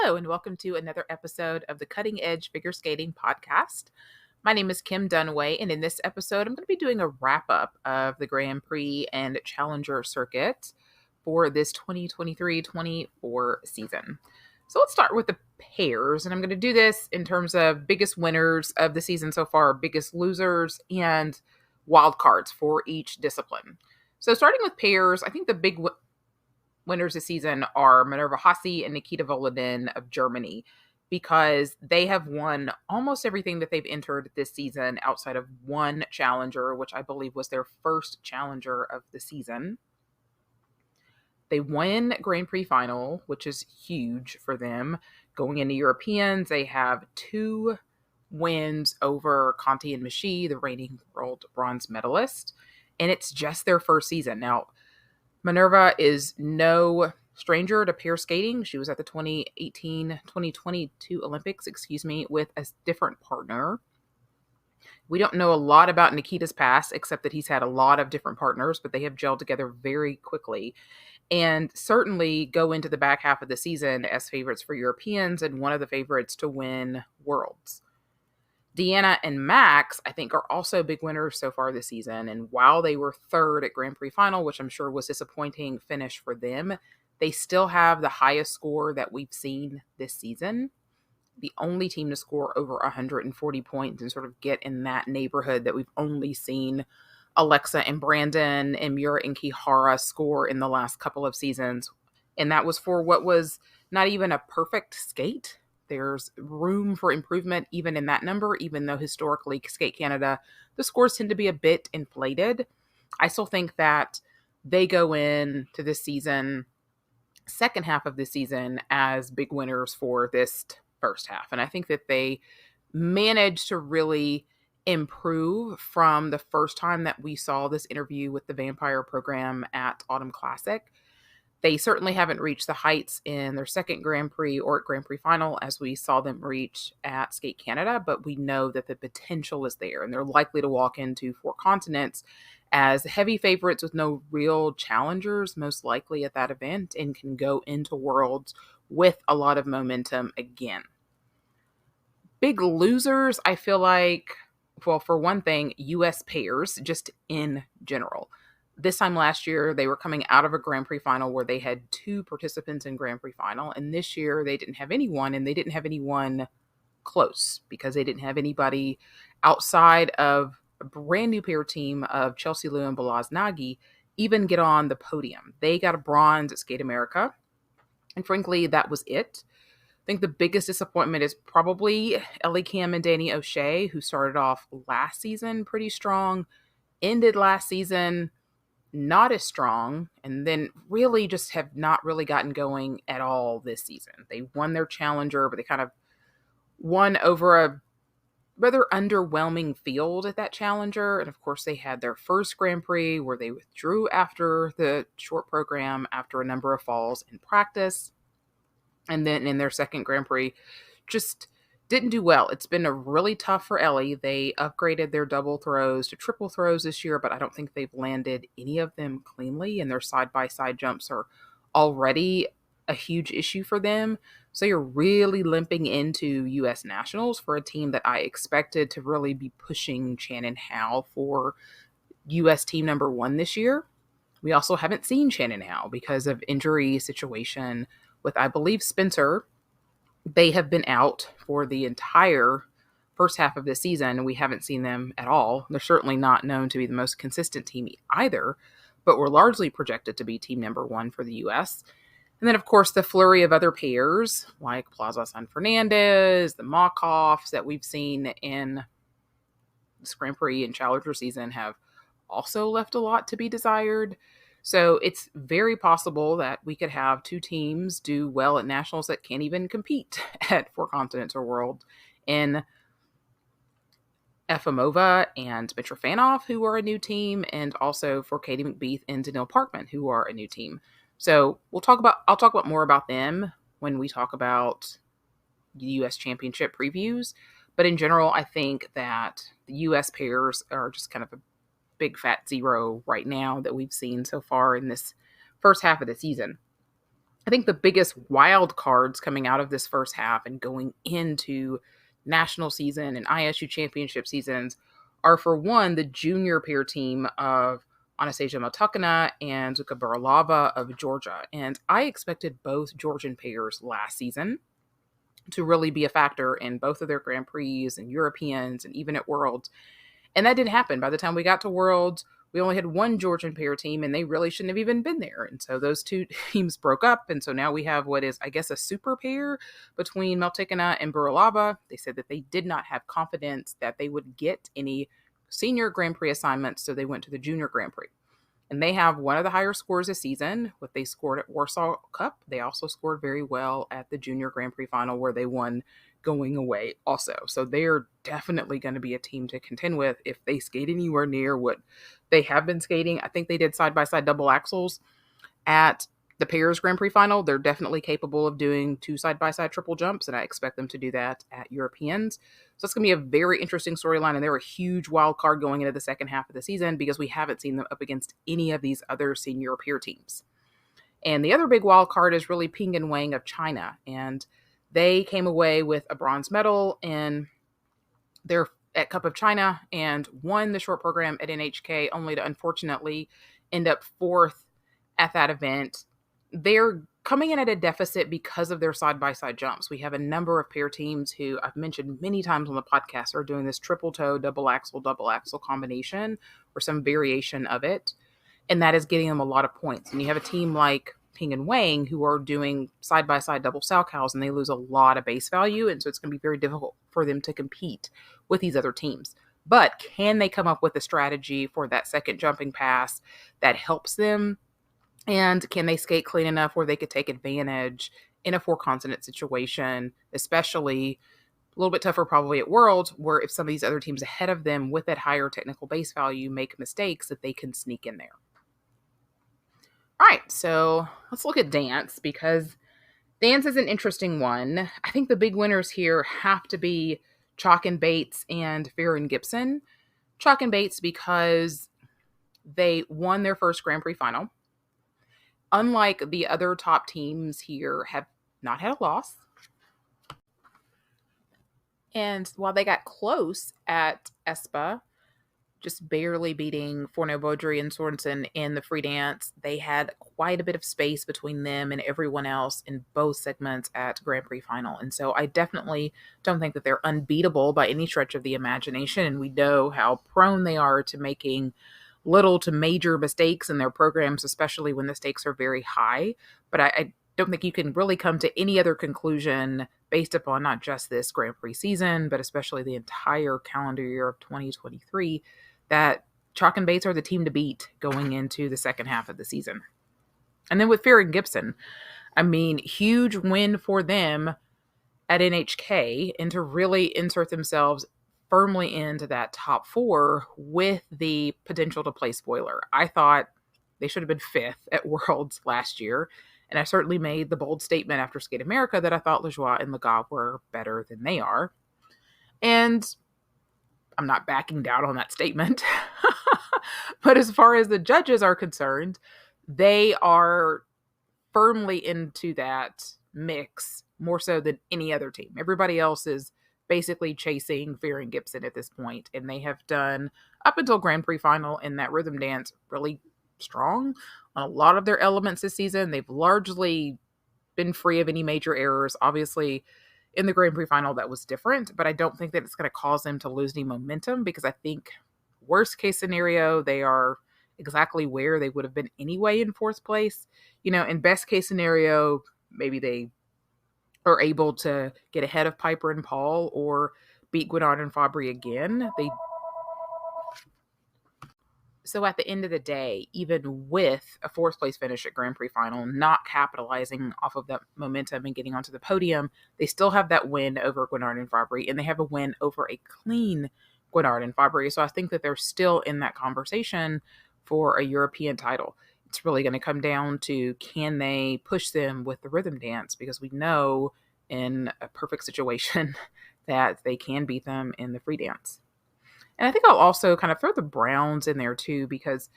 Hello, and welcome to another episode of the Cutting Edge Figure Skating Podcast. My name is Kim Dunaway, and in this episode, I'm going to be doing a wrap-up of the Grand Prix and Challenger circuit for this 2023-24 season. So let's start with the pairs, and I'm going to do this in terms of biggest winners of the season so far, biggest losers, and wildcards for each discipline. So starting with pairs, I think the big winners this season are Minerva Hassi and Nikita Volodin of Germany, because they have won almost everything that they've entered this season outside of one challenger, which I believe was their first challenger of the season. They win Grand Prix final, which is huge for them. Going into Europeans, they have 2 wins over Conti and Michi, the reigning world bronze medalist, and it's just their first season. Now, Minerva is no stranger to pair skating. She was at the 2022 Olympics, with a different partner. We don't know a lot about Nikita's past, except that he's had a lot of different partners, but they have gelled together very quickly and certainly go into the back half of the season as favorites for Europeans and one of the favorites to win Worlds. Deanna and Max, I think, are also big winners so far this season. And while they were third at Grand Prix final, which I'm sure was disappointing finish for them, they still have the highest score that we've seen this season. The only team to score over 140 points and sort of get in that neighborhood that we've only seen Alexa and Brandon and Mura and Kihara score in the last couple of seasons. And that was for what was not even a perfect skate. There's room for improvement even in that number, even though historically Skate Canada, the scores tend to be a bit inflated. I still think that they go in to this season, second half of the season, as big winners for this first half. And I think that they managed to really improve from the first time that we saw this interview with the Vampire program at Autumn Classic. They certainly haven't reached the heights in their second Grand Prix or at Grand Prix final as we saw them reach at Skate Canada, but we know that the potential is there, and they're likely to walk into 4 continents as heavy favorites with no real challengers, most likely at that event, and can go into Worlds with a lot of momentum again. Big losers, I feel like, well, for one thing, U.S. pairs, just in general. This time last year, they were coming out of a Grand Prix final where they had 2 participants in Grand Prix final. And this year, they didn't have anyone, and they didn't have anyone close because they didn't have anybody outside of a brand new pair team of Chelsea Liu and Balazs Nagy even get on the podium. They got a bronze at Skate America. And frankly, that was it. I think the biggest disappointment is probably Ellie Kim and Danny O'Shea, who started off last season pretty strong, ended last season not as strong, and then really just have not really gotten going at all this season. They won their challenger, but they kind of won over a rather underwhelming field at that challenger. And of course, they had their first Grand Prix where they withdrew after the short program after a number of falls in practice. And then in their second Grand Prix, just didn't do well. It's been a really tough for Ellie. They upgraded their double throws to triple throws this year, but I don't think they've landed any of them cleanly, and their side-by-side jumps are already a huge issue for them. So you're really limping into U.S. Nationals for a team that I expected to really be pushing Shannon Howe for U.S. team number 1 this year. We also haven't seen Shannon Howe because of injury situation with, I believe, Spencer. They have been out for the entire first half of the season, and we haven't seen them at all. They're certainly not known to be the most consistent team either, but we're largely projected to be team number 1 for the U.S. And then, of course, the flurry of other pairs like Plaza San Fernandez, the Mokoffs that we've seen in this Grand Prix and Challenger season have also left a lot to be desired. So it's very possible that we could have 2 teams do well at Nationals that can't even compete at 4 continents or World in Efimova and Mitrofanov, who are a new team, and also for Katie McBeath and Daniil Parkman, who are a new team. So I'll talk about more about them when we talk about the U.S. Championship previews. But in general, I think that the U.S. pairs are just kind of a big fat zero right now that we've seen so far in this first half of the season. I think the biggest wild cards coming out of this first half and going into national season and ISU championship seasons are, for one, the junior pair team of Anastasia Matukana and Zuka Buralava of Georgia. And I expected both Georgian pairs last season to really be a factor in both of their Grand Prix and Europeans and even at Worlds. And that didn't happen. By the time we got to Worlds, we only had one Georgian pair team, and they really shouldn't have even been there. And so those two teams broke up. And so now we have what is, I guess, a super pair between Meltikina and Buralaba. They said that they did not have confidence that they would get any senior Grand Prix assignments, so they went to the junior Grand Prix. And they have one of the higher scores this season. What they scored at Warsaw Cup, they also scored very well at the Junior Grand Prix final, where they won going away also. So they're definitely going to be a team to contend with if they skate anywhere near what they have been skating. I think they did side-by-side double axles at the pairs Grand Prix final. They're definitely capable of doing 2 side-by-side triple jumps, and I expect them to do that at Europeans. So it's going to be a very interesting storyline, and they're a huge wild card going into the second half of the season because we haven't seen them up against any of these other senior pair teams. And the other big wild card is really Ping and Wang of China, and they came away with a bronze medal in their at Cup of China and won the short program at NHK, only to unfortunately end up 4th at that event. They're coming in at a deficit because of their side-by-side jumps. We have a number of pair teams who I've mentioned many times on the podcast are doing this triple toe, double axle combination or some variation of it. And that is getting them a lot of points. And you have a team like Ping and Wang who are doing side-by-side double salchows, and they lose a lot of base value. And so it's going to be very difficult for them to compete with these other teams. But can they come up with a strategy for that second jumping pass that helps them? And can they skate clean enough where they could take advantage in a 4-consonant situation, especially a little bit tougher probably at Worlds, where if some of these other teams ahead of them with that higher technical base value make mistakes, that they can sneak in there. All right, so let's look at dance, because dance is an interesting one. I think the big winners here have to be Chalk and Bates and Farron Gibson. Chalk and Bates because they won their first Grand Prix final. Unlike the other top teams here, have not had a loss. And while they got close at Espa, just barely beating Forno Baudry and Sorensen in the free dance, they had quite a bit of space between them and everyone else in both segments at Grand Prix final. And so I definitely don't think that they're unbeatable by any stretch of the imagination. And we know how prone they are to making little to major mistakes in their programs, especially when the stakes are very high. But I don't think you can really come to any other conclusion based upon not just this Grand Prix season, but especially the entire calendar year of 2023, that Chalk and Bates are the team to beat going into the second half of the season. And then with Farron Gibson, I mean, huge win for them at NHK, and to really insert themselves firmly into that top 4 with the potential to play spoiler. I thought they should have been 5th at Worlds last year, and I certainly made the bold statement after Skate America that I thought Lajoie and Legat were better than they are. And I'm not backing down on that statement. But as far as the judges are concerned, they are firmly into that mix more so than any other team. Everybody else is basically chasing Farron Gibson at this point, and they have done, up until Grand Prix final in that rhythm dance, really strong on a lot of their elements this season. They've largely been free of any major errors. Obviously, in the Grand Prix final, that was different, but I don't think that it's going to cause them to lose any momentum, because I think worst case scenario, they are exactly where they would have been anyway in 4th place. You know, in best case scenario, maybe they are able to get ahead of Piper and Paul or beat Guinard and Fabry again. So at the end of the day, even with a 4th place finish at Grand Prix final, not capitalizing off of that momentum and getting onto the podium, they still have that win over Guinard and Fabry, and they have a win over a clean Guinard and Fabry. So I think that they're still in that conversation for a European title. It's really going to come down to, can they push them with the rhythm dance? Because we know in a perfect situation that they can beat them in the free dance. And I think I'll also kind of throw the Browns in there too, because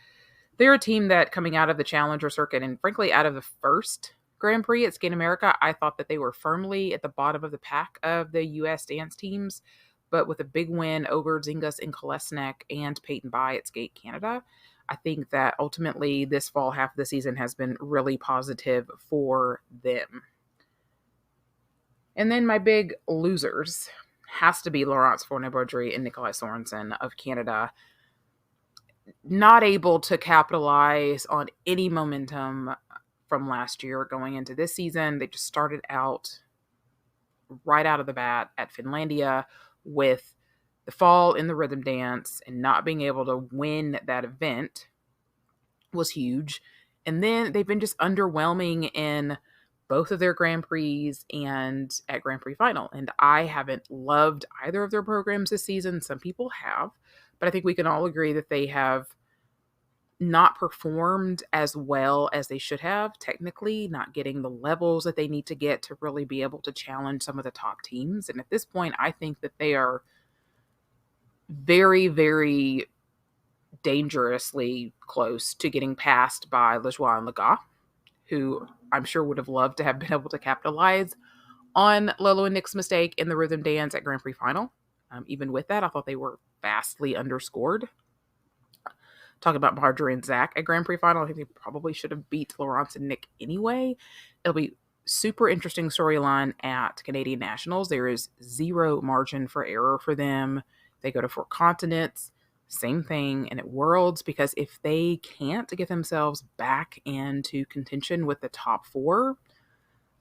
they're a team that, coming out of the Challenger circuit and frankly out of the first Grand Prix at Skate America, I thought that they were firmly at the bottom of the pack of the U.S. dance teams. But with a big win over Zingas and Kolesnik and Peyton Bai at Skate Canada, I think that ultimately this fall half of the season has been really positive for them. And then my big losers has to be Laurence Fournier-Baudry and Nikolai Sorensen of Canada. Not able to capitalize on any momentum from last year going into this season. They just started out right out of the bat at Finlandia with the fall in the rhythm dance, and not being able to win that event was huge. And then they've been just underwhelming in both of their Grand Prix and at Grand Prix Final. And I haven't loved either of their programs this season. Some people have, but I think we can all agree that they have not performed as well as they should have, technically, not getting the levels that they need to get to really be able to challenge some of the top teams. And at this point, I think that they are very, very dangerously close to getting passed by Lejoie and Laga, who I'm sure would have loved to have been able to capitalize on Lolo and Nick's mistake in the rhythm dance at Grand Prix Final. Even with that, I thought they were vastly underscored. Talking about Marjorie and Zach at Grand Prix Final, I think they probably should have beat Laurence and Nick anyway. It'll be super interesting storyline at Canadian Nationals. There is zero margin for error for them. They go to 4 continents. Same thing. And at Worlds, because if they can't get themselves back into contention with the top 4,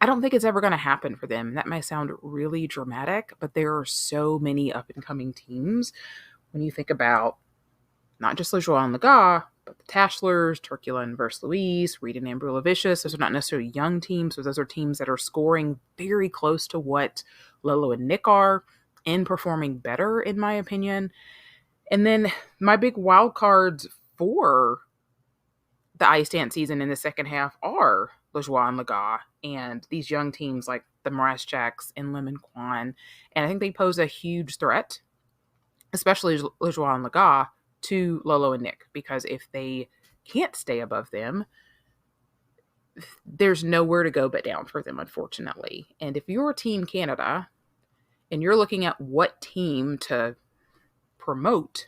I don't think it's ever going to happen for them. That might sound really dramatic, but there are so many up-and-coming teams. When you think about not just Lejoie and Laga, but the Tashlers, Turkula and Verse Louise, Reed and Ambrulavicius. Those are not necessarily young teams, but those are teams that are scoring very close to what Lolo and Nick are and performing better, in my opinion. And then my big wild cards for the ice dance season in the second half are Lejoie and Laga and these young teams like the Morascheks and Lemon Kwan. And I think they pose a huge threat, especially Lejoie and Laga, to Lolo and Nick, because if they can't stay above them, there's nowhere to go but down for them, unfortunately. And if you're Team Canada and you're looking at what team to promote,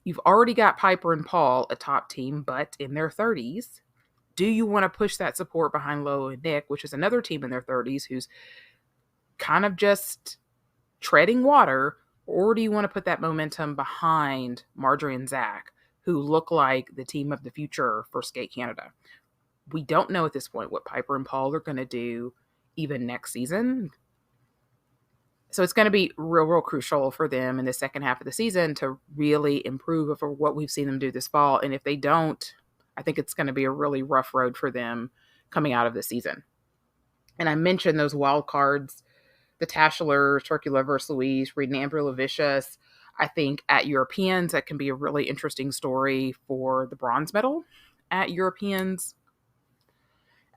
you've already got Piper and Paul, a top team, but in their 30s. Do you want to push that support behind Lolo and Nick, which is another team in their 30s who's kind of just treading water? Or do you want to put that momentum behind Marjorie and Zach, who look like the team of the future for Skate Canada? We don't know at this point what Piper and Paul are going to do even next season. So it's going to be real crucial for them in the second half of the season to really improve over what we've seen them do this fall. And if they don't, I think it's going to be a really rough road for them coming out of the season. And I mentioned those wild cards, the Tashlers, Turkula versus Louise, Reed and Ambrulavicius. I think at Europeans, that can be a really interesting story for the bronze medal at Europeans.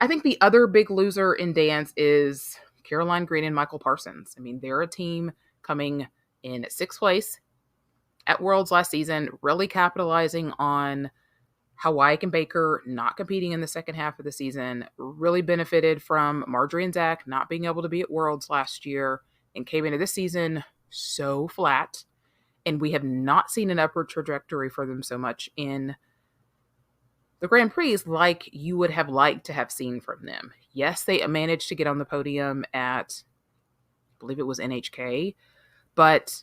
I think the other big loser in dance is Caroline Green and Michael Parsons. I mean, they're a team coming in 6th place at Worlds last season, really capitalizing on Hawaii and Baker not competing in the second half of the season, really benefited from Marjorie and Zach not being able to be at Worlds last year, and came into this season so flat. And we have not seen an upward trajectory for them so much in the Grand Prix like you would have liked to have seen from them. Yes, they managed to get on the podium at, I believe it was NHK, but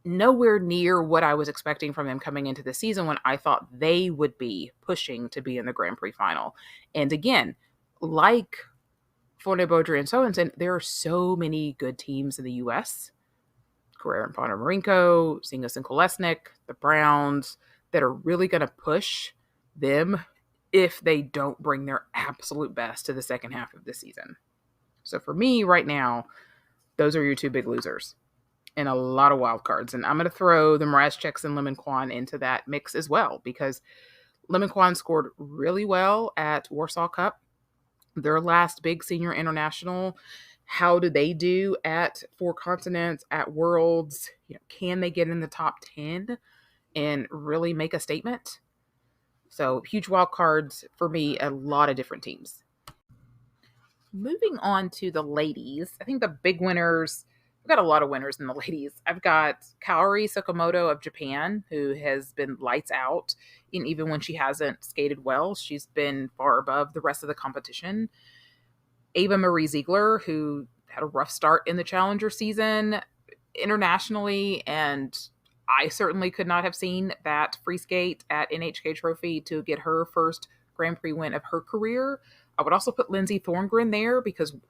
nowhere near what I was expecting from them coming into the season when I thought they would be pushing to be in the Grand Prix final. And again, like Fournier-Baudry and Sorensen, there are so many good teams in the U.S. Carrera and Ponomarenko, Zingas and Kolesnik, the Browns, that are really going to push them if they don't bring their absolute best to the second half of the season. So for me right now, those are your 2 big losers. And a lot of wild cards. And I'm going to throw the Morascheks and Lemon Kwan into that mix as well, because Lemon Kwan scored really well at Warsaw Cup, their last big senior international. How do they do at 4 continents, at Worlds? Can they get in the top 10 and really make a statement? So huge wild cards for me, a lot of different teams. moving on to the ladies, I think the big winners, I've got a lot of winners in the ladies. I've got Kaori Sakamoto of Japan, who has been lights out. And even when she hasn't skated well, she's been far above the rest of the competition. Ava Marie Ziegler, who had a rough start in the Challenger season internationally, and I certainly could not have seen that free skate at NHK Trophy to get her first Grand Prix win of her career. I would also put Lindsay Thorngren there because, of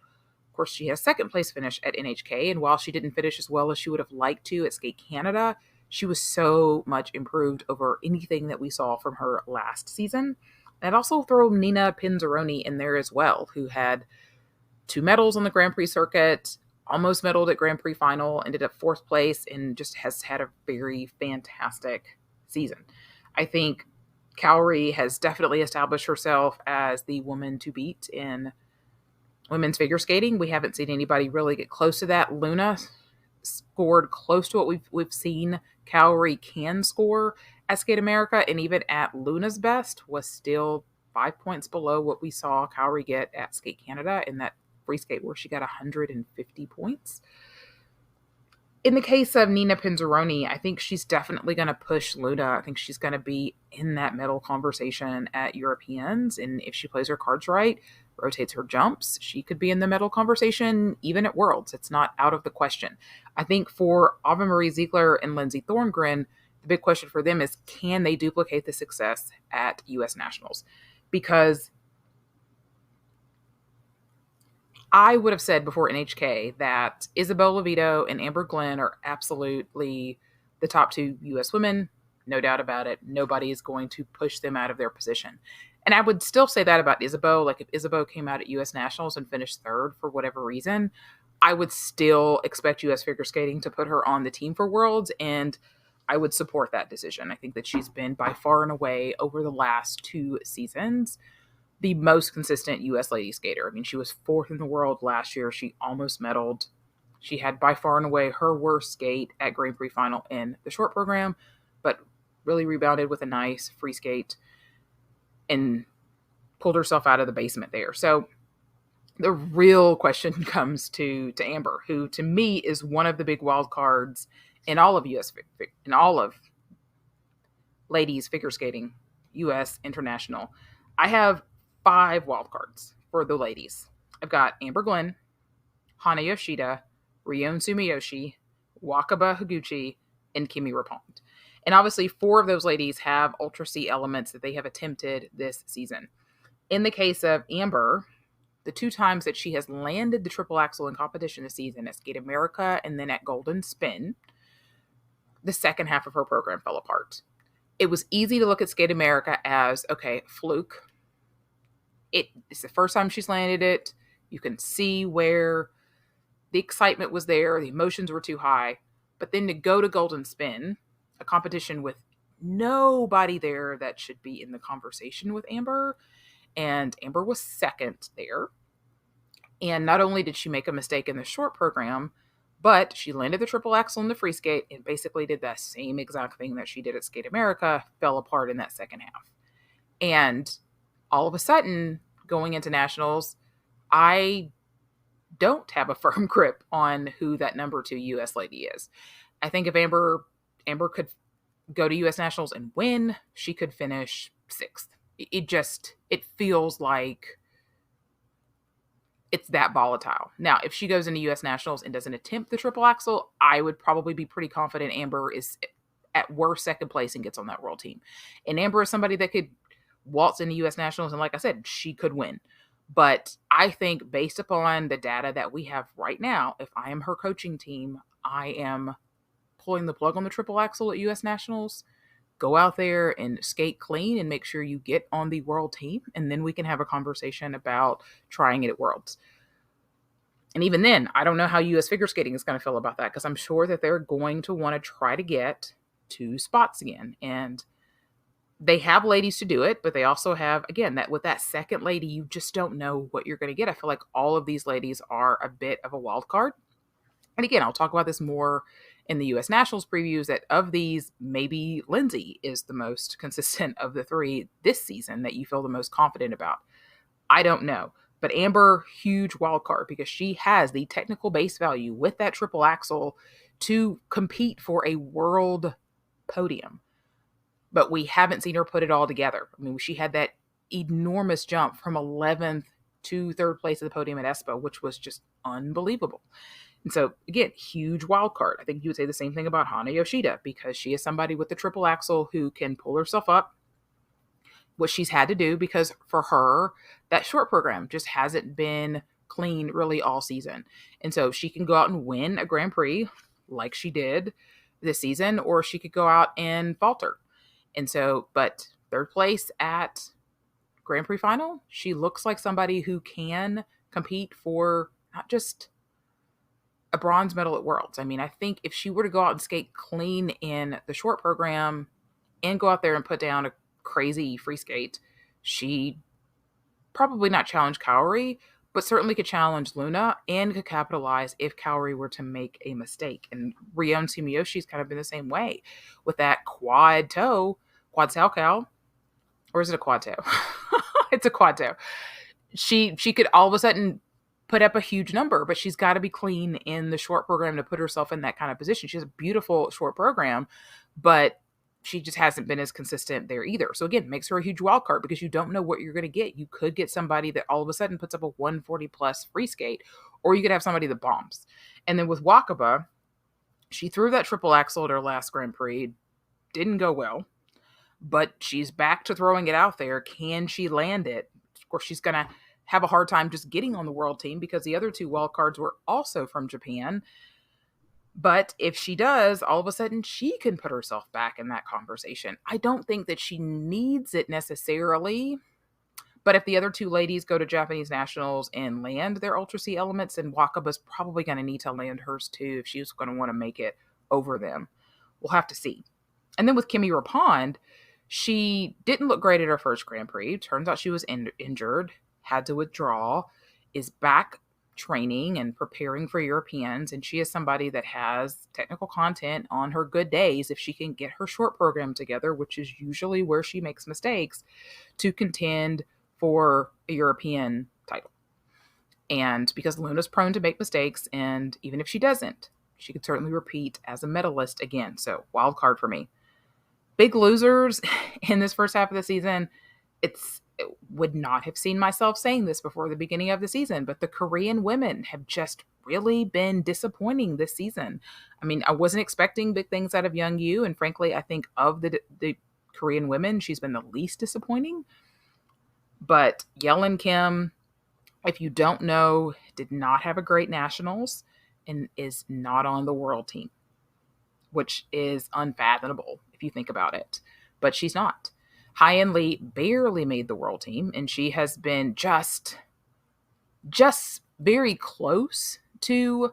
course, she has second place finish at NHK, and while she didn't finish as well as she would have liked to at Skate Canada, she was so much improved over anything that we saw from her last season. I'd also throw Nina Pinzaroni in there as well, who had 2 medals on the Grand Prix circuit, almost medaled at Grand Prix final, ended up 4th place, and just has had a very fantastic season. I think Kaori has definitely established herself as the woman to beat in women's figure skating. We haven't seen anybody really get close to that. Luna scored close to what we've seen Kaori can score at Skate America, and even at Luna's best was still 5 points below what we saw Kaori get at Skate Canada in that free skate where she got 150 points. In the case of Nina Pinzaroni, I think she's definitely going to push Luna. I think she's going to be in that medal conversation at Europeans. And if she plays her cards right, rotates her jumps, she could be in the medal conversation even at Worlds. It's not out of the question. I think for Ava Marie Ziegler and Lindsay Thorngren, the big question for them is, can they duplicate the success at U.S. Nationals? Because I would have said before NHK that Isabel Levito and Amber Glenn are absolutely the top 2 U.S. women. No doubt about it. Nobody is going to push them out of their position. And I would still say that about Isabeau. Like if Isabeau came out at U.S. Nationals and finished 3rd for whatever reason, I would still expect U.S. figure skating to put her on the team for Worlds, and I would support that decision. I think that she's been by far and away over the last 2 seasons the most consistent U.S. lady skater. I mean, she was 4th in the world last year. She almost medaled. She had by far and away her worst skate at Grand Prix final in the short program, but really rebounded with a nice free skate and pulled herself out of the basement there. So the real question comes to Amber, who to me is one of the big wild cards in all of ladies figure skating, U.S. international. I have 5 wild cards for the ladies. I've got Amber Glenn, Hana Yoshida, Rion Sumiyoshi, Wakaba Higuchi, and Kimi Rapond. And obviously 4 of those ladies have Ultra C elements that they have attempted this season. In the case of Amber, the 2 times that she has landed the triple axel in competition this season at Skate America and then at Golden Spin, the second half of her program fell apart. It was easy to look at Skate America as, okay, fluke. It's the first time she's landed it. You can see where the excitement was there. The emotions were too high. But then to go to Golden Spin, a competition with nobody there that should be in the conversation with Amber, and Amber was 2nd there. And not only did she make a mistake in the short program, but she landed the triple axel in the free skate and basically did that same exact thing that she did at Skate America, fell apart in that second half. And all of a sudden, going into nationals, I don't have a firm grip on who that number 2 U.S. lady is. I think if Amber could go to U.S. Nationals and win, she could finish 6th. It feels like it's that volatile. Now, if she goes into U.S. Nationals and doesn't attempt the triple axel, I would probably be pretty confident Amber is at worst 2nd place and gets on that world team. And Amber is somebody that could waltz into U.S. Nationals, and like I said, she could win. But I think based upon the data that we have right now, if I am her coaching team, I am pulling the plug on the triple axel at U.S. Nationals. Go out there and skate clean and make sure you get on the world team, and then we can have a conversation about trying it at Worlds. And even then, I don't know how U.S. figure skating is going to feel about that, because I'm sure that they're going to want to try to get 2 spots again. And they have ladies to do it, but they also have, again, that with that second lady, you just don't know what you're going to get. I feel like all of these ladies are a bit of a wild card. And again, I'll talk about this more in the U.S. Nationals previews, that of these, maybe Lindsay is the most consistent of the 3 this season that you feel the most confident about. I don't know. But Amber, huge wild card because she has the technical base value with that triple axel to compete for a world podium. But we haven't seen her put it all together. I mean, she had that enormous jump from 11th to third place at the podium at ESPA, which was just unbelievable. And so, again, huge wild card. I think you would say the same thing about Hana Yoshida because she is somebody with the triple axel who can pull herself up, what she's had to do, because for her, that short program just hasn't been clean really all season. And so she can go out and win a Grand Prix like she did this season, or she could go out and falter. And so, but third place at Grand Prix final, she looks like somebody who can compete for not just a bronze medal at Worlds. I mean, I think if she were to go out and skate clean in the short program and go out there and put down a crazy free skate, she probably not challenge Kaori, but certainly could challenge Luna and could capitalize if Kaori were to make a mistake. And Rion Sumiyoshi's kind of been the same way with that quad salchow, or is it a quad toe? It's a quad toe. She could all of a sudden put up a huge number, but she's got to be clean in the short program to put herself in that kind of position. She has a beautiful short program, but she just hasn't been as consistent there either. So again, makes her a huge wild card because you don't know what you're going to get. You could get somebody that all of a sudden puts up a 140 plus free skate, or you could have somebody that bombs. And then with Wakaba, she threw that triple axel at her last Grand Prix. Didn't go well, but she's back to throwing it out there. Can she land it? Of course, she's going to have a hard time just getting on the world team because the other two wild cards were also from Japan. But if she does, all of a sudden she can put herself back in that conversation. I don't think that she needs it necessarily. But if the other two ladies go to Japanese Nationals and land their Ultra C elements, then Wakaba's probably going to need to land hers too if she's going to want to make it over them. We'll have to see. And then with Kimi Rapond, she didn't look great at her first Grand Prix. Turns out she was injured, had to withdraw, is back training and preparing for Europeans. And she is somebody that has technical content on her good days if she can get her short program together, which is usually where she makes mistakes, to contend for a European title. And because Luna's prone to make mistakes, and even if she doesn't, she could certainly repeat as a medalist again. So wild card for me. Big losers in this first half of the season. It would not have seen myself saying this before the beginning of the season, but the Korean women have just really been disappointing this season. I mean, I wasn't expecting big things out of Youngyu, and frankly, I think of the Korean women, she's been the least disappointing. But Yellen Kim, if you don't know, did not have a great nationals and is not on the world team, which is unfathomable if you think about it. But she's not. Hyen Lee barely made the world team, and she has been just very close to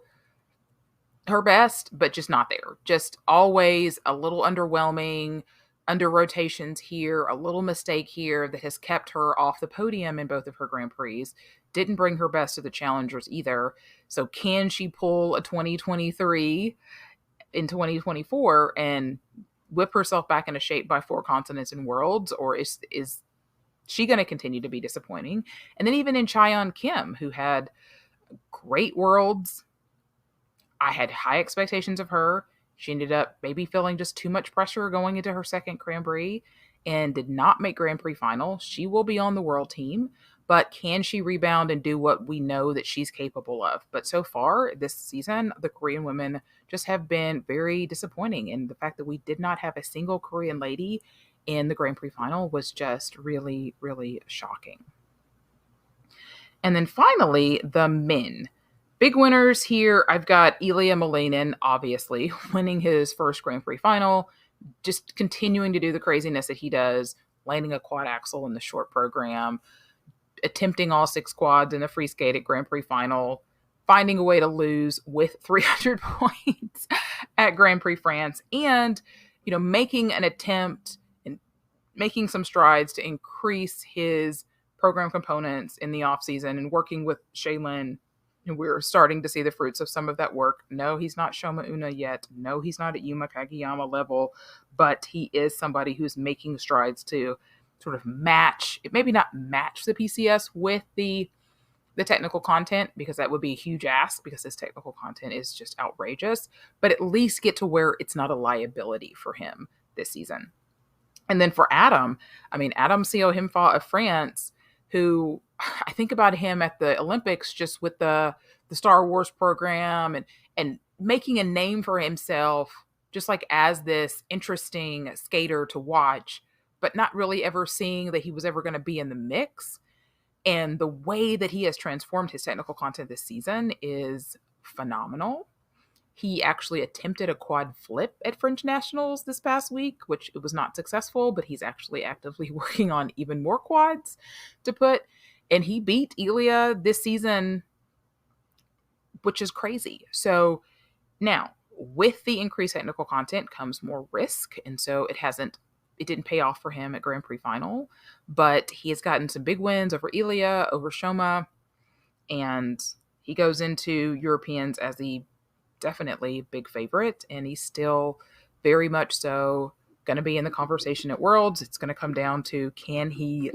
her best, but just not there. Just always a little underwhelming, under rotations here, a little mistake here that has kept her off the podium in both of her Grand Prix. Didn't bring her best to the challengers either. So can she pull a 2023 in 2024 and whip herself back into shape by 4 continents and worlds, or is she going to continue to be disappointing? And then even in Chaeyeon Kim, who had great worlds, I had high expectations of her. She ended up maybe feeling just too much pressure going into her second Grand Prix and did not make Grand Prix final. She will be on the world team, but can she rebound and do what we know that she's capable of? But so far this season, the Korean women just have been very disappointing. And the fact that we did not have a single Korean lady in the Grand Prix final was just really, really shocking. And then finally, the men. Big winners here. I've got Ilya Malainen, obviously, winning his first Grand Prix final, just continuing to do the craziness that he does, landing a quad axel in the short program, attempting all 6 quads in the free skate at Grand Prix final, finding a way to lose with 300 points at Grand Prix France, and, making an attempt and making some strides to increase his program components in the offseason and working with Shaylin. And we're starting to see the fruits of some of that work. No, he's not Shoma Una yet. No, he's not at Yuma Kageyama level, but he is somebody who's making strides to sort of maybe not match the PCS with the the technical content, because that would be a huge ask because his technical content is just outrageous, but at least get to where it's not a liability for him this season. And then for Adam, I mean, Adam Sio-Himfa of France, who I think about him at the Olympics just with the Star Wars program and making a name for himself just like as this interesting skater to watch, but not really ever seeing that he was ever going to be in the mix. And the way that he has transformed his technical content this season is phenomenal. He actually attempted a quad flip at French Nationals this past week, which it was not successful, but he's actually actively working on even more quads to put. And he beat Ilya this season, which is crazy. So now, with the increased technical content comes more risk. And so it didn't pay off for him at Grand Prix final, but he has gotten some big wins over Ilya, over Shoma, and he goes into Europeans as the definitely big favorite, and he's still very much so going to be in the conversation at Worlds. It's going to come down to, can he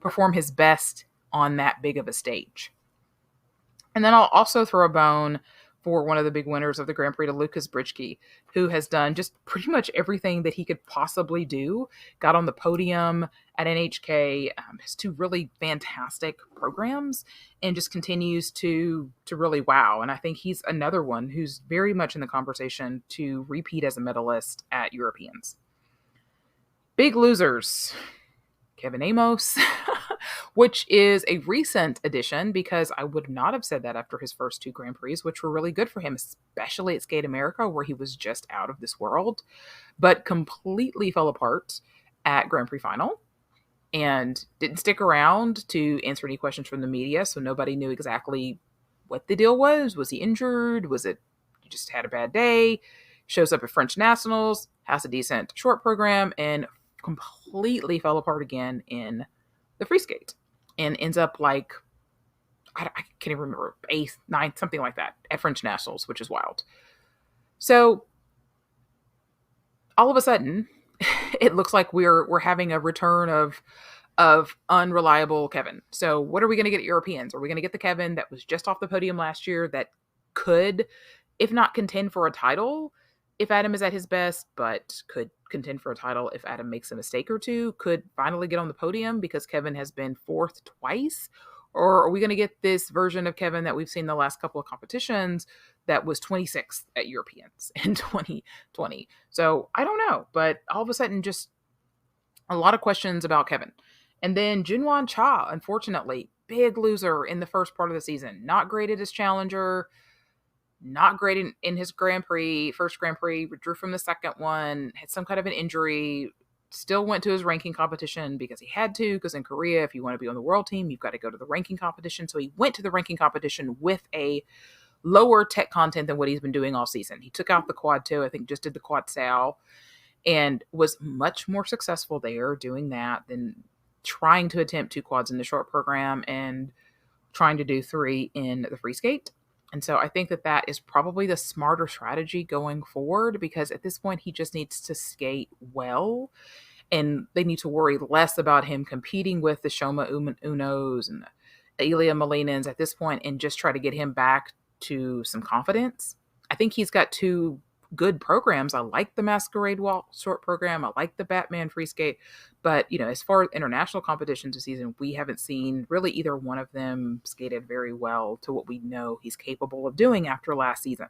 perform his best on that big of a stage? And then I'll also throw a bone for one of the big winners of the Grand Prix to Lukas Brycki, who has done just pretty much everything that he could possibly do. Got on the podium at NHK, has two really fantastic programs, and just continues to really wow. And I think he's another one who's very much in the conversation to repeat as a medalist at Europeans. Big losers. Kevin Amos, which is a recent addition, because I would not have said that after his first two Grand Prix, which were really good for him, especially at Skate America, where he was just out of this world, but completely fell apart at Grand Prix final and didn't stick around to answer any questions from the media. So nobody knew exactly what the deal was. Was he injured? Was it he just had a bad day? Shows up at French Nationals, has a decent short program, and completely fell apart again in the free skate, and ends up like, I can't even remember, 8th, 9th, something like that at French Nationals, which is wild. So all of a sudden, it looks like we're having a return of unreliable Kevin. So what are we going to get at Europeans? Are we going to get the Kevin that was just off the podium last year that could, if not contend for a title, if Adam is at his best, but could contend for a title if Adam makes a mistake or two, could finally get on the podium because Kevin has been 4th twice? Or are we going to get this version of Kevin that we've seen the last couple of competitions that was 26th at Europeans in 2020? So I don't know, but all of a sudden just a lot of questions about Kevin. And then Junwan Cha, unfortunately, big loser in the first part of the season. Not great at his challenger. Not great in his first Grand Prix, withdrew from the second one, had some kind of an injury, still went to his ranking competition because he had to, because in Korea, if you want to be on the world team, you've got to go to the ranking competition. So he went to the ranking competition with a lower tech content than what he's been doing all season. He took out the quad 2, I think just did the quad sal, and was much more successful there doing that than trying to attempt 2 quads in the short program and trying to do 3 in the free skate. And so I think that is probably the smarter strategy going forward, because at this point he just needs to skate well, and they need to worry less about him competing with the Shoma Unos and the Ilya Malinins at this point, and just try to get him back to some confidence. I think he's got 2 good programs. I like the Masquerade Walk short program. I like the Batman free skate. But, as far as international competitions this season, we haven't seen really either one of them skated very well to what we know he's capable of doing after last season.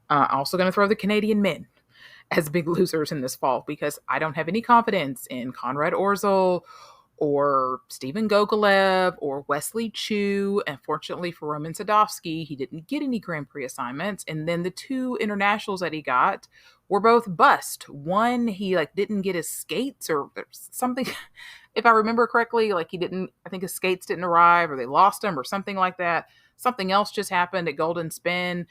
Also going to throw the Canadian men as big losers in this fall, because I don't have any confidence in Conrad Orzel or Steven Gogolev or Wesley Chu. Unfortunately for Roman Sadovsky, he didn't get any Grand Prix assignments. And then the 2 internationals that he got were both bust. One, he didn't get his skates or something. If I remember correctly, I think his skates didn't arrive, or they lost him or something like that. Something else just happened at Golden Spin.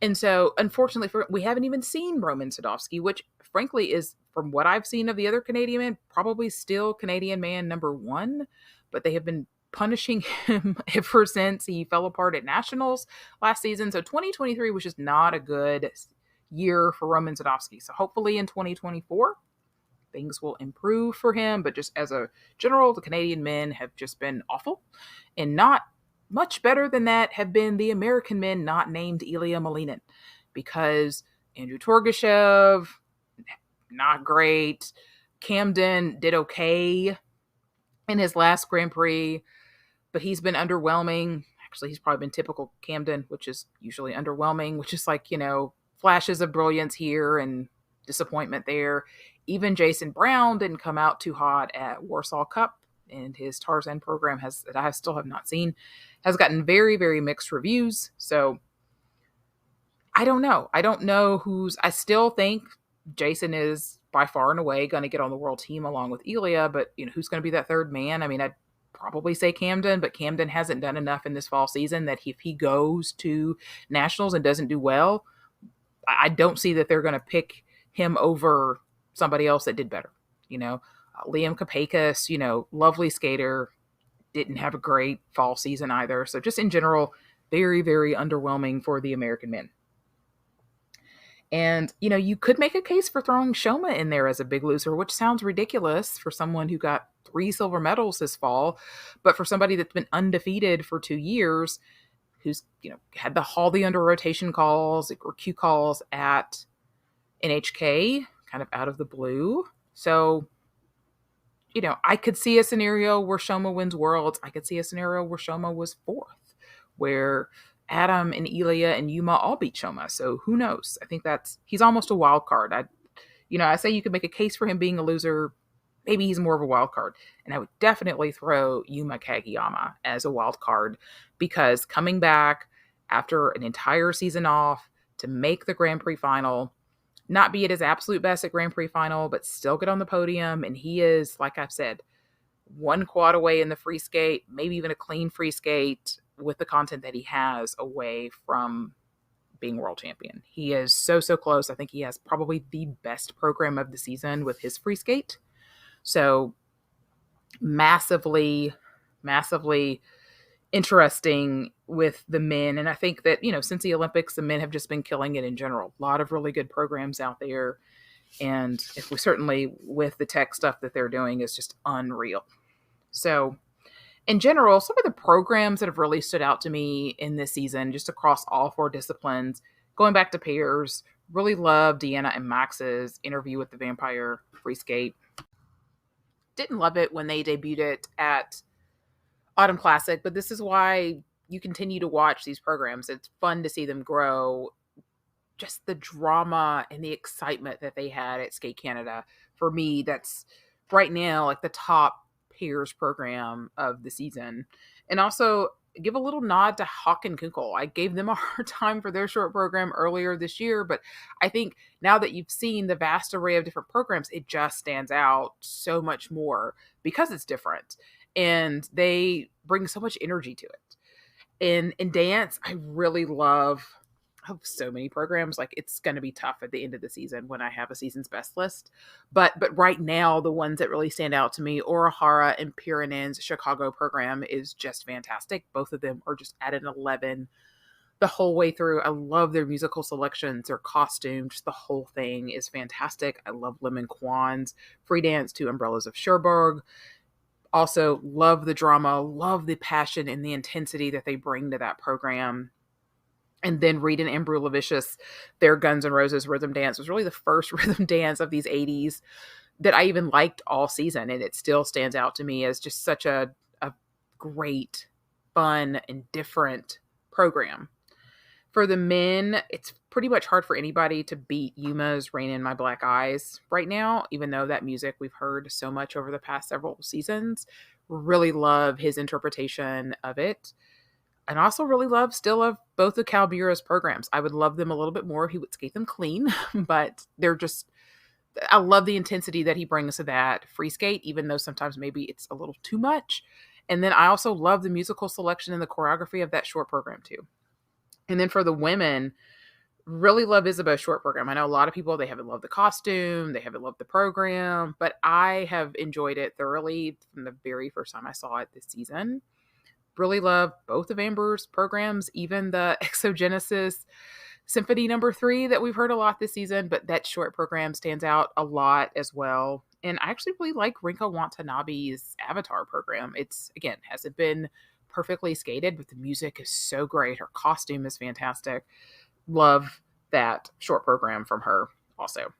And so, unfortunately, we haven't even seen Roman Sadovsky, which, frankly, is, from what I've seen of the other Canadian men, probably still Canadian man number 1. But they have been punishing him ever since he fell apart at Nationals last season. So 2023 was just not a good year for Roman Sadovsky. So hopefully in 2024, things will improve for him. But just as a general, the Canadian men have just been awful, and not much better than that have been the American men not named Ilya Malinin, because Andrew Torgashev, not great. Camden did okay in his last Grand Prix, but he's been underwhelming. Actually, he's probably been typical Camden, which is usually underwhelming, which is like, flashes of brilliance here and disappointment there. Even Jason Brown didn't come out too hot at Warsaw Cup, and his Tarzan program that I still have not seen, has gotten very, very mixed reviews. So I don't know. I still think Jason is by far and away going to get on the world team along with Ilya, but who's going to be that third man? I mean, I'd probably say Camden, but Camden hasn't done enough in this fall season that if he goes to Nationals and doesn't do well, I don't see that they're going to pick him over somebody else that did better. Liam Kapakis, lovely skater, didn't have a great fall season either. So just in general, very, very underwhelming for the American men. And, you could make a case for throwing Shoma in there as a big loser, which sounds ridiculous for someone who got 3 silver medals this fall. But for somebody that's been undefeated for 2 years, who's, had all the under rotation calls or Q calls at NHK, kind of out of the blue. So, I could see a scenario where Shoma wins Worlds. I could see a scenario where Shoma was 4th, where Adam and Ilya and Yuma all beat Shoma. So who knows? I think he's almost a wild card. I say you could make a case for him being a loser. Maybe he's more of a wild card. And I would definitely throw Yuma Kageyama as a wild card, because coming back after an entire season off to make the Grand Prix final, not be at his absolute best at Grand Prix final, but still get on the podium. And he is, like I've said, 1 quad away in the free skate, maybe even a clean free skate with the content that he has away from being world champion. He is so, so close. I think he has probably the best program of the season with his free skate. So massively, massively interesting with the men. And I think that, since the Olympics, the men have just been killing it in general. A lot of really good programs out there. And if we certainly, with the tech stuff that they're doing, is just unreal. So in general, some of the programs that have really stood out to me in this season, just across all 4 disciplines, going back to pairs, really love Deanna and Max's interview with the Vampire free skate. Didn't love it when they debuted it at Autumn Classic, but this is why you continue to watch these programs. It's fun to see them grow. Just the drama and the excitement that they had at Skate Canada. For me, that's right now like the top pairs program of the season. And also give a little nod to Hawk and Kunkel. I gave them a hard time for their short program earlier this year, but I think now that you've seen the vast array of different programs, it just stands out so much more because it's different and they bring so much energy to it. In dance, I really love so many programs. Like, it's going to be tough at the end of the season when I have a season's best list. But right now, the ones that really stand out to me, Orihara and Piranen's Chicago program is just fantastic. Both of them are just at an 11 the whole way through. I love their musical selections, their costumes, the whole thing is fantastic. I love Lemon Kwan's free dance to Umbrellas of Cherbourg. Also love the drama, love the passion and the intensity that they bring to that program. And then Reed and Amber Levicious, their Guns N' Roses rhythm dance was really the first rhythm dance of these 80s that I even liked all season. And it still stands out to me as just such a great, fun, and different program. For the men, it's pretty much hard for anybody to beat Yuma's Rain in My Black Eyes right now, even though that music we've heard so much over the past several seasons. Really love his interpretation of it. And also really love both of Calbura's programs. I would love them a little bit more if he would skate them clean, but I love the intensity that he brings to that free skate, even though sometimes maybe it's a little too much. And then I also love the musical selection and the choreography of that short program too. And then for the women, really love Isabeau's short program. I know a lot of people, they haven't loved the costume, they haven't loved the program, but I have enjoyed it thoroughly from the very first time I saw it this season. Really love both of Amber's programs, even the Exogenesis Symphony No. 3 that we've heard a lot this season, but that short program stands out a lot as well. And I actually really like Rinko Watanabe's Avatar program. It's, again, hasn't been perfectly skated, but the music is so great. Her costume is fantastic. Love that short program from her also.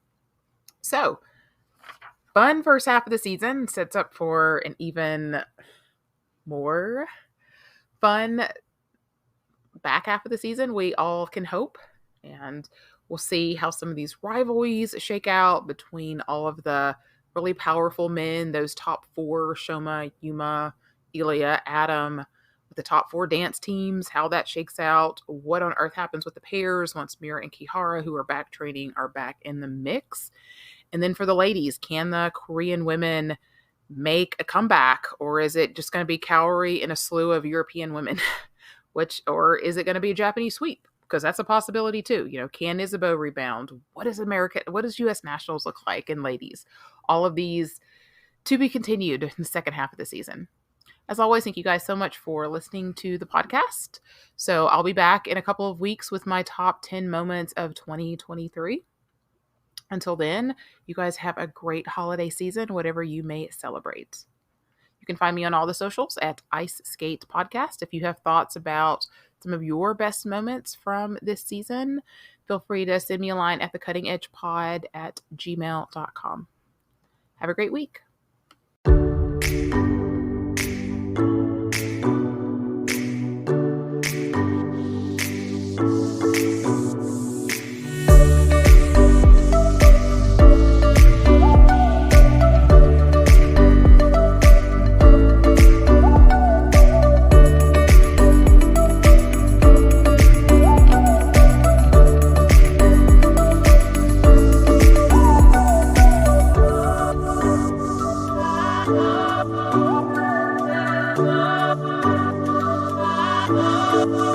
So, fun first half of the season sets up for an even more fun back half of the season, we all can hope. And we'll see how some of these rivalries shake out between all of the really powerful men, those top four, Shoma, Yuma, Ilya, Adam, with the top four dance teams, how that shakes out, what on earth happens with the pairs once Mira and Kihara, who are back training, are back in the mix. And then for the ladies, can the Korean women make a comeback, or is it just going to be Kaori and a slew of European women? Or is it going to be a Japanese sweep? Because that's a possibility too. Can Isabeau rebound? What does U.S. Nationals look like in ladies? All of these to be continued in the second half of the season. As always, thank you guys so much for listening to the podcast. So I'll be back in a couple of weeks with my top 10 moments of 2023. Until then, you guys have a great holiday season, whatever you may celebrate. You can find me on all the socials at Ice Skate Podcast. If you have thoughts about some of your best moments from this season, feel free to send me a line at thecuttingedgepod@gmail.com. Have a great week. Oh,